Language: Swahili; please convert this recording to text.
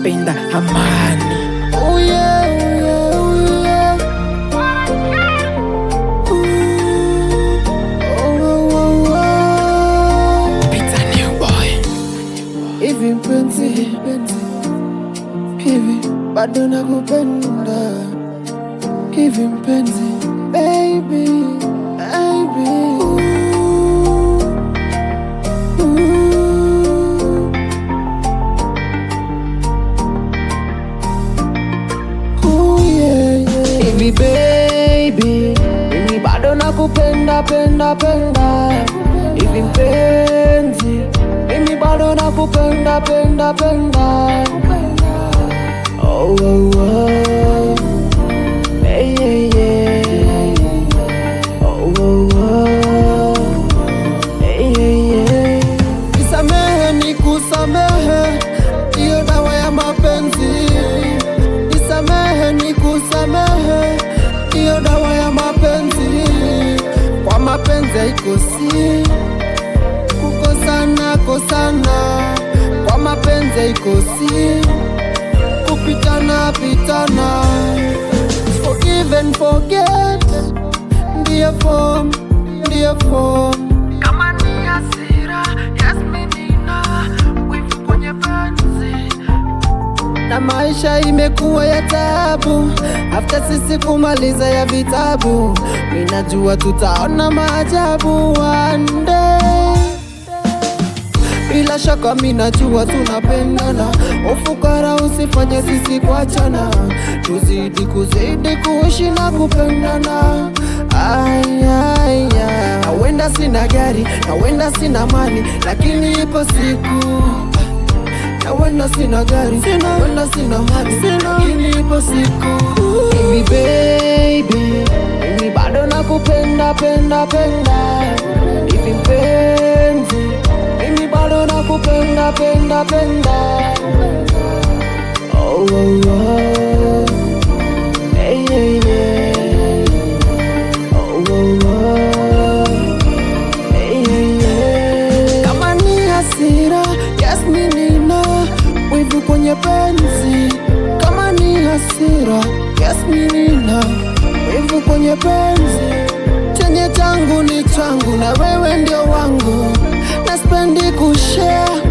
napenda amani. Oh yeah, oh yeah, oh yeah. Oh. Peter New Boy. Hivi mpenzi, hivi bado nakupenda. Hivi mpenzi, baby, baby. Hivi baby, mimi bado nakupenda, penda. Hivi mpenzi, mimi bado nakupenda, penda. Oh, oh, oh. Hey, hey, hey. Oh, oh, oh. Hey, hey, hey. Nisamehe nikusamehe, ndiyo dawa ya mapenzi. Nisamehe nikusamehe, ndiyo dawa ya mapenzi. Kwa mapenzi haikosi kukosana, kosana. Kwa mapenzi haikosi kupitana. Forgive and forget, ndiyo form. Kama ni hasira, yes menina, wivu kwenye penzi. Na maisha imekuwa ya taabu, after sisi kumaliza ya vitabu. Minajua tutaona maajabu one day. Bila shaka minajua tunapendana, ufukara usifanye sisi kuachana. Tuzidi kuzidi kuishi na kupendana. Nawenda sina gari, nawenda sina mali, lakini ipo siku. Nawenda sina gari, nawenda sina mali, lakini ipo siku. Hivi baby, mimi bado nakupenda, penda. Hivi mpenzi, mimi bado nakupenda, penda. Oh, oh, oh. Hey, hey, hey. Oh, oh, oh. Hey, hey, hey. Kama ni hasira, yes menina, wivu kwenye penzi. Kama ni hasira, yes menina, wivu kwenye penzi. Chenye changu ni changu na wewe ndio wangu, na spendi kushare.